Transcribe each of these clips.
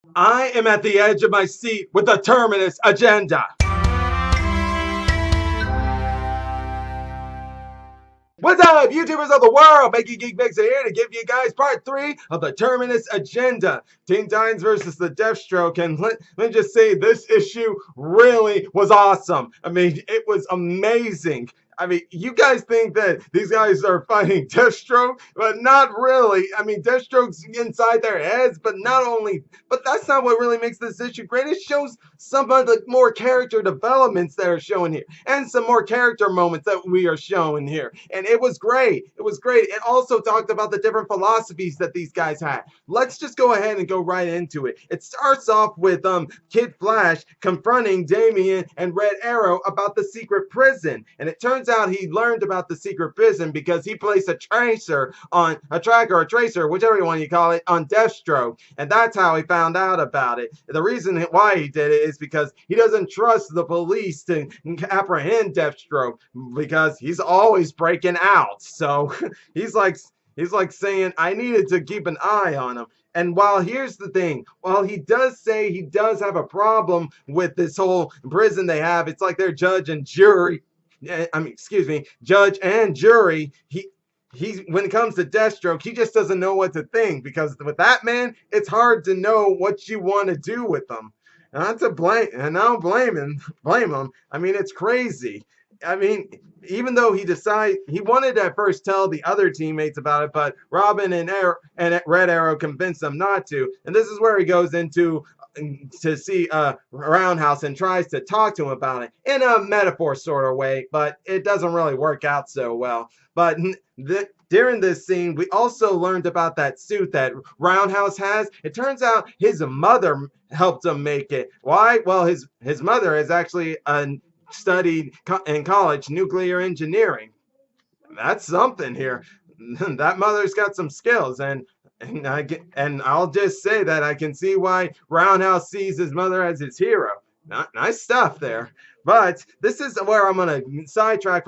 I am at the edge of my seat with the Terminus agenda. What's up, YouTubers of the world? Mikey Geek Mixer here to give you guys part 3 of the Terminus agenda. Teen Titans versus the Deathstroke. And let me just say, this issue really was awesome. I mean, it was amazing. I mean, you guys think that these guys are fighting Deathstroke, but not really. I mean, Deathstroke's inside their heads, but not only, but that's not what really makes this issue great. It shows some of the more character developments that are shown here, and some more character moments that we are showing here. And it was great. It was great. It also talked about the different philosophies that these guys had. Let's just go ahead and go right into it. It starts off with Kid Flash confronting Damian and Red Arrow about the secret prison, and it turns out he learned about the secret prison because he placed a tracer on a tracker or a tracer, whichever one you call it, on Deathstroke, and that's how he found out about it. The reason why he did it is because he doesn't trust the police to apprehend Deathstroke because he's always breaking out. So he's like saying, I needed to keep an eye on him. And while here's the thing, while he does say he does have a problem with this whole prison they have, it's like they're judge and jury. Judge and jury. He when it comes to Deathstroke, he just doesn't know what to think, because with that man, it's hard to know what you want to do with him. Not to blame, and I don't blame him. I mean, it's crazy. I mean, even though he wanted to at first tell the other teammates about it, but Robin and Red Arrow convinced him not to. And this is where he goes into to see Roundhouse and tries to talk to him about it in a metaphor sort of way, but it doesn't really work out so well. But during this scene, we also learned about that suit that Roundhouse has. It turns out his mother helped him make it. Why? Well, his mother is actually studied in college nuclear engineering. That's something here. That mother's got some skills, and I'll just say that I can see why Roundhouse sees his mother as his hero. Nice stuff there. But this is where I'm gonna sidetrack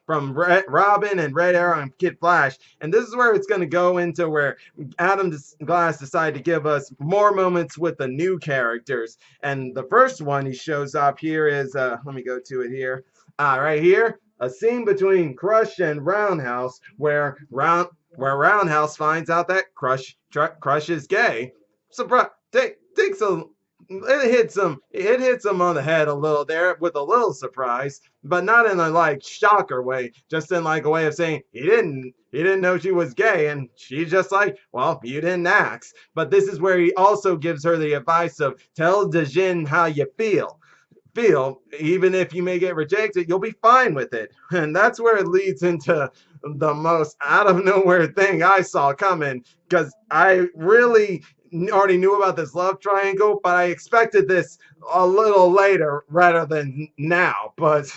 from Robin and Red Arrow and Kid Flash, and this is where it's gonna go into where Adam Glass decided to give us more moments with the new characters. And the first one he shows up here is let me go to it here. Right here, a scene between Crush and Roundhouse where Roundhouse finds out that Crush is gay. Surprise! Takes a it hits him on the head a little there with a little surprise, but not in a like shocker way, just in like a way of saying he didn't know she was gay, and she's just like, well, you didn't ask. But this is where he also gives her the advice of tell Djinn how you feel, even if you may get rejected, you'll be fine with it. And that's where it leads into the most out of nowhere thing I saw coming, because I really already knew about this love triangle, but I expected this a little later rather than now. But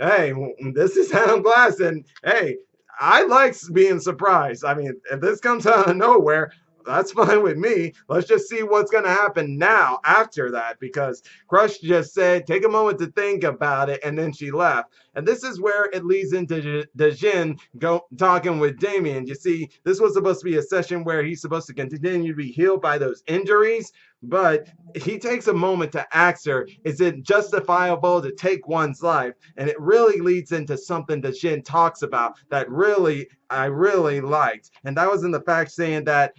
hey, this is Adam Glass, and hey, I like being surprised. I mean, if this comes out of nowhere, that's fine with me. Let's just see what's going to happen now after that, because Crush just said, take a moment to think about it, and then she left. And this is where it leads into Djinn talking with Damian. You see, this was supposed to be a session where he's supposed to continue to be healed by those injuries, but he takes a moment to ask her, is it justifiable to take one's life? And it really leads into something that Djinn talks about that I really liked. And that was in the fact saying that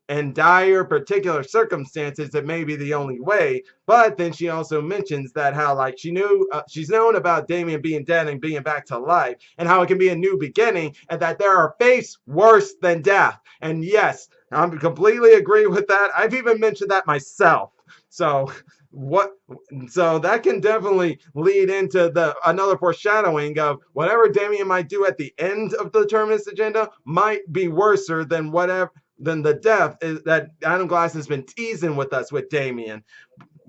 in dire particular circumstances it may be the only way. But then she also mentions that how like she's known about Damian being dead and being back to life, and how it can be a new beginning, and that there are fates worse than death. And yes, I completely agree with that. I've even mentioned that myself. So that can definitely lead into another foreshadowing of whatever Damian might do at the end of the Terminus agenda might be worse than the death that Adam Glass has been teasing with us with Damian.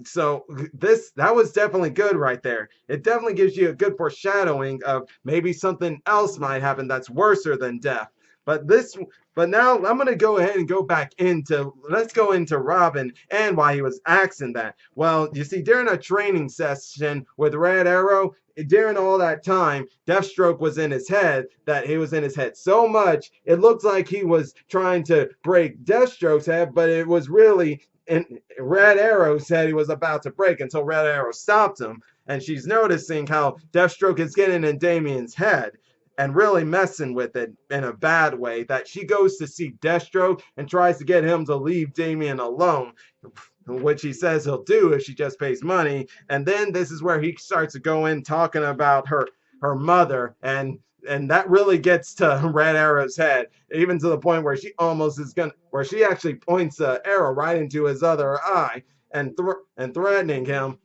So that was definitely good right there. It definitely gives you a good foreshadowing of maybe something else might happen that's worse than death. But now I'm going to go ahead and let's go into Robin and why he was asking that. Well, you see, during a training session with Red Arrow, during all that time, Deathstroke was in his head, so much, it looked like he was trying to break Deathstroke's head, but it was really and Red Arrow said he was about to break until Red Arrow stopped him. And she's noticing how Deathstroke is getting in Damian's head and really messing with it in a bad way, that she goes to see Deathstroke and tries to get him to leave Damian alone, which he says he'll do if she just pays money. And then this is where he starts to go in talking about her mother, and that really gets to Red Arrow's head, even to the point where she almost is gonna, where she actually points an arrow right into his other eye and threatening him,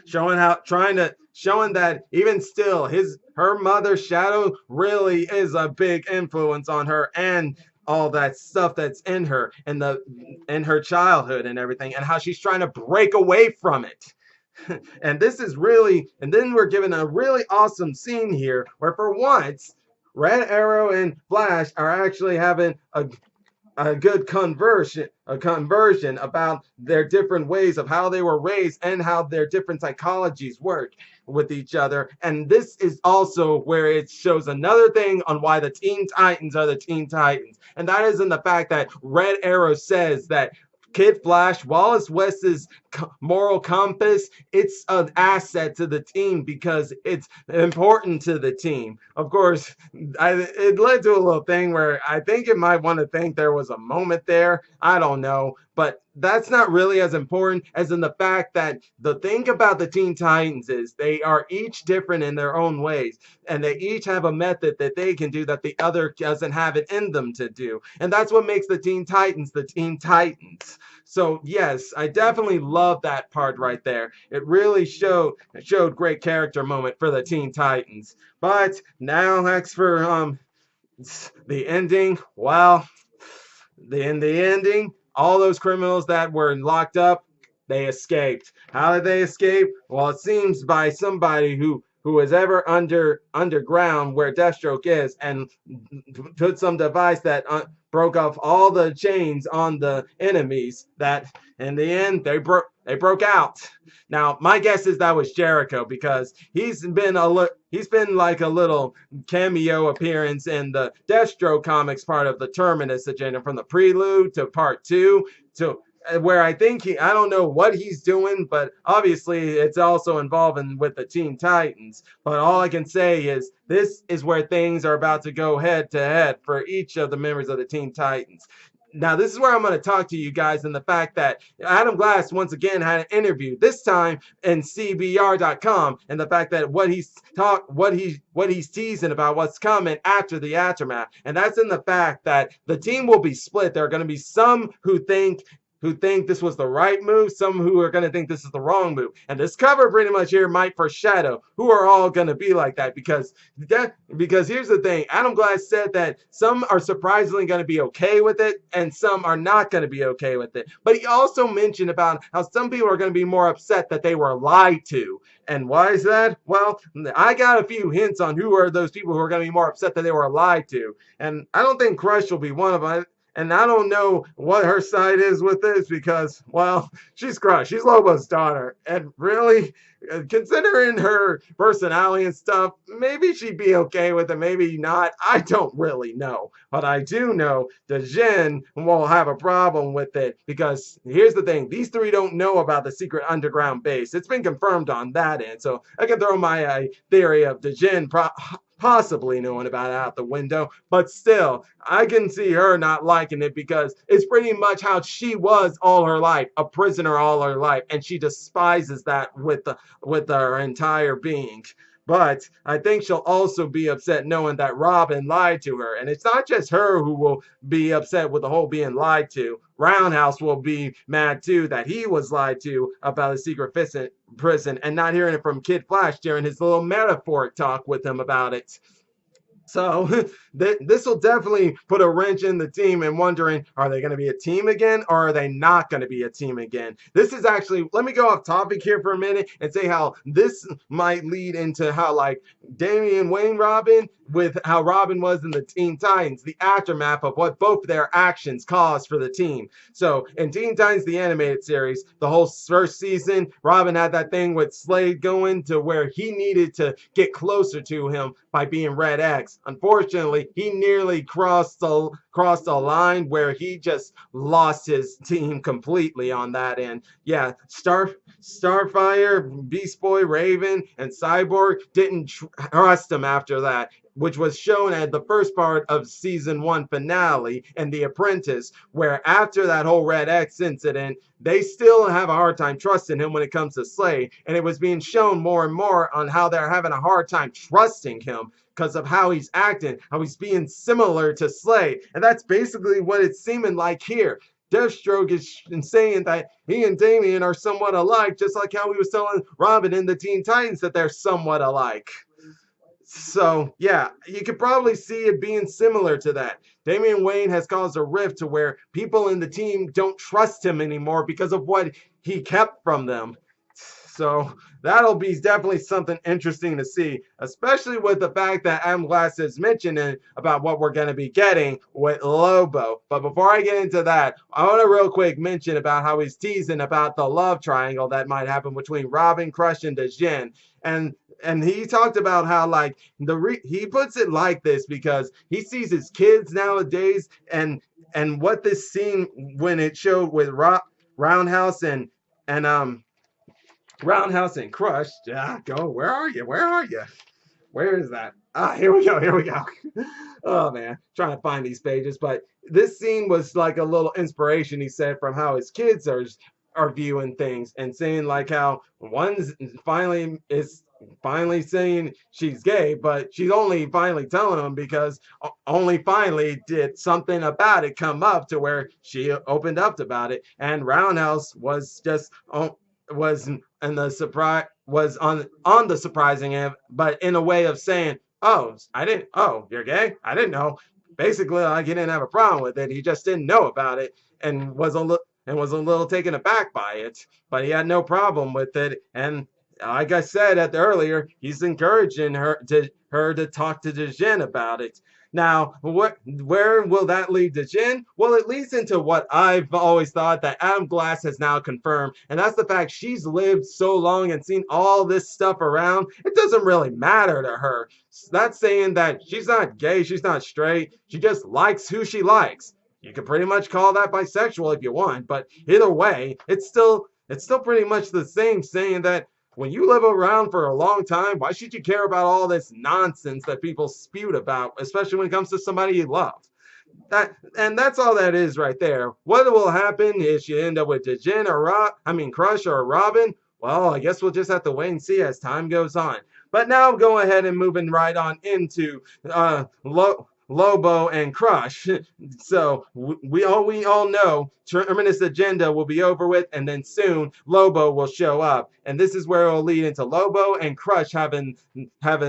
showing that even still her mother's shadow really is a big influence on her, and all that stuff that's in her in her childhood and everything, and how she's trying to break away from it. And this is really, and then we're given a really awesome scene here where for once Red Arrow and Flash are actually having a good conversion about their different ways of how they were raised and how their different psychologies work with each other. And this is also where it shows another thing on why the Teen Titans are the Teen Titans, and that is in the fact that Red Arrow says that Kid Flash, Wallace West's moral compass, it's an asset to the team because it's important to the team. Of course, it led to a little thing where I think it might want to think there was a moment there. I don't know. But that's not really as important as in the fact that the thing about the Teen Titans is they are each different in their own ways. And they each have a method that they can do that the other doesn't have it in them to do. And that's what makes the Teen Titans the Teen Titans. So yes, I definitely love that part right there. It really showed great character moment for the Teen Titans. But now next for the ending. Well, in the ending, all those criminals that were locked up, they escaped. How did they escape? Well, it seems by somebody who was ever underground where Deathstroke is, and put some device that broke off all the chains on the enemies, that in the end they broke out. Now my guess is that was Jericho, because he's been like a little cameo appearance in the Deathstroke comics part of the Terminus agenda, from the prelude to part 2 to where I think I don't know what he's doing, but obviously it's also involving with the Teen Titans. But all I can say is this is where things are about to go head to head for each of the members of the Teen Titans. Now, this is where I'm going to talk to you guys, and the fact that Adam Glass once again had an interview, this time in CBR.com, and the fact that what he's teasing about what's coming after the aftermath, and that's in the fact that the team will be split. There are going to be some who think this was the right move, some who are going to think this is the wrong move. And this cover pretty much here might foreshadow who are all going to be like that, because here's the thing. Adam Glass said that some are surprisingly going to be okay with it and some are not going to be okay with it. But he also mentioned about how some people are going to be more upset that they were lied to. And why is that? Well, I got a few hints on who are those people who are going to be more upset that they were lied to. And I don't think Crush will be one of them. And I don't know what her side is with this, because, well, she's Crush. She's Lobo's daughter. And really, considering her personality and stuff, maybe she'd be okay with it, maybe not. I don't really know. But I do know the Djinn will have a problem with it, because here's the thing. These three don't know about the secret underground base. It's been confirmed on that end. So I can throw my theory of the Djinn possibly knowing about it out the window, but still, I can see her not liking it, because it's pretty much how she was all her life, a prisoner all her life, and she despises that with her entire being. But I think she'll also be upset knowing that Robin lied to her. And it's not just her who will be upset with the whole being lied to. Roundhouse will be mad too that he was lied to about a secret prison and not hearing it from Kid Flash during his little metaphoric talk with him about it. So this will definitely put a wrench in the team and wondering, are they going to be a team again, or are they not going to be a team again? This is actually, let me go off topic here for a minute and say how this might lead into how, like, Damian Wayne Robin with how Robin was in the Teen Titans, the aftermath of what both their actions caused for the team. So in Teen Titans, the animated series, the whole first season, Robin had that thing with Slade going to where he needed to get closer to him by being Red X. Unfortunately, he nearly crossed a line where he just lost his team completely on that end. Yeah, Starfire, Beast Boy, Raven, and Cyborg didn't trust him after that, which was shown at the first part of season 1 finale and The Apprentice, where after that whole Red X incident, they still have a hard time trusting him when it comes to Slade, and it was being shown more and more on how they're having a hard time trusting him because of how he's acting, how he's being similar to Slade, and that's basically what it's seeming like here. Deathstroke is saying that he and Damian are somewhat alike, just like how he was telling Robin in the Teen Titans that they're somewhat alike. So, yeah, you could probably see it being similar to that. Damian Wayne has caused a rift to where people in the team don't trust him anymore because of what he kept from them. So that'll be definitely something interesting to see, especially with the fact that Adam Glass is mentioning about what we're going to be getting with Lobo. But before I get into that, I want to real quick mention about how he's teasing about the love triangle that might happen between Robin, Crush, and Djinn. And he talked about how like he puts it like this because he sees his kids nowadays and what this scene when it showed with Roundhouse and Roundhouse and Crush. Ah, go. Where are you? Where are you? Where is that? Ah, here we go. Here we go. Oh, man. Trying to find these pages. But this scene was like a little inspiration, he said, from how his kids are viewing things and saying like how one's finally saying she's gay, but she's only finally telling him because only finally did something about it come up to where she opened up about it. And Roundhouse was just was in the surprise was on the surprising end, but in a way of saying, oh, you're gay? I didn't know. Basically, like he didn't have a problem with it. He just didn't know about it and was a little taken aback by it, but he had no problem with it. And like I said earlier, he's encouraging her to talk to Djinn about it. Now, where will that lead to Djinn? Well, it leads into what I've always thought that Adam Glass has now confirmed, and that's the fact she's lived so long and seen all this stuff around, it doesn't really matter to her. That's saying that she's not gay, she's not straight, she just likes who she likes. You can pretty much call that bisexual if you want, but either way, it's still pretty much the same, saying that when you live around for a long time, why should you care about all this nonsense that people spew about, especially when it comes to somebody you love? That's all that is right there. What will happen if you end up with Djinn or Crush or Robin? Well, I guess we'll just have to wait and see as time goes on. But now go ahead and moving right on into Lobo and Crush. So we all know Terminus agenda will be over with, and then soon Lobo will show up, and this is where it will lead into Lobo and Crush having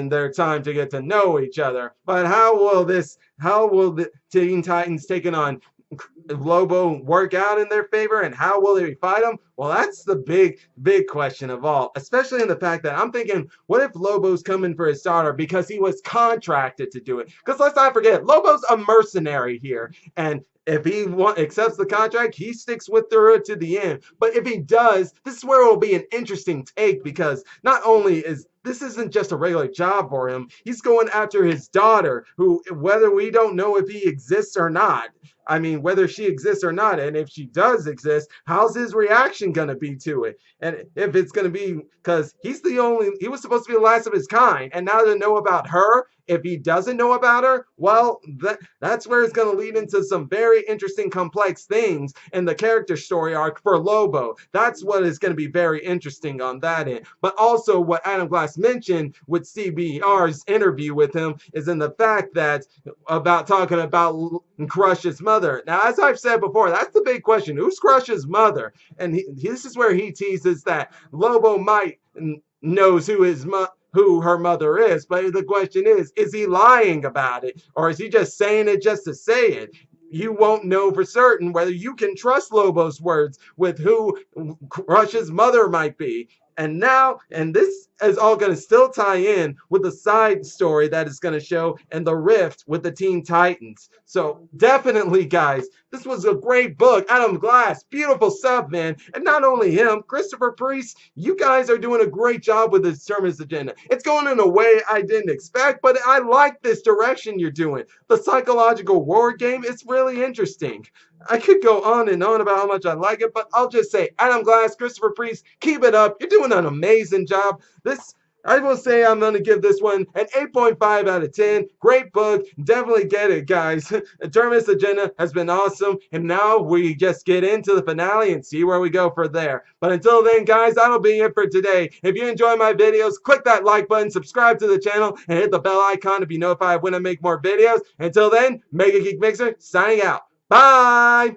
their time to get to know each other. But how will the Teen Titans taking on Lobo work out in their favor, and how will they fight him? Well, that's the big question of all, especially in the fact that I'm thinking, what if Lobo's coming for his daughter because he was contracted to do it? Because let's not forget, Lobo's a mercenary here, and if he accepts the contract, he sticks with her to the end. But if he does, this is where it will be an interesting take, because not only this isn't just a regular job for him, he's going after his daughter, who, whether we don't know if he exists or not, I mean, whether she exists or not, and if she does exist, how's his reaction going to be to it? And if it's going to be, because he was supposed to be the last of his kind, and now to know about her, if he doesn't know about her, well, that's where it's going to lead into some very interesting, complex things in the character story arc for Lobo. That's what is going to be very interesting on that end. But also what Adam Glass mentioned with CBR's interview with him is in the fact that talking about Crush's mother. Now, as I've said before, that's the big question. Who's Crush's mother? And this is where he teases that Lobo might knows who her mother is, but the question is he lying about it, or is he just saying it just to say it? You won't know for certain whether you can trust Lobo's words with who Crush's mother might be. And this is all going to still tie in with the side story that is going to show and the rift with the Teen Titans. So definitely, guys, this was a great book. Adam Glass, beautiful stuff, man. And not only him, Christopher Priest, you guys are doing a great job with this Terminus agenda. It's going in a way I didn't expect, but I like this direction you're doing. The psychological war game, it's really interesting. I could go on and on about how much I like it, but I'll just say, Adam Glass, Christopher Priest, keep it up. You're doing an amazing job. I will say I'm going to give this one an 8.5 out of 10. Great book. Definitely get it, guys. The Terminus agenda has been awesome, and now we just get into the finale and see where we go from there. But until then, guys, that'll be it for today. If you enjoy my videos, click that like button, subscribe to the channel, and hit the bell icon to be notified when I make more videos. Until then, Mega Geek Mixer signing out. Bye!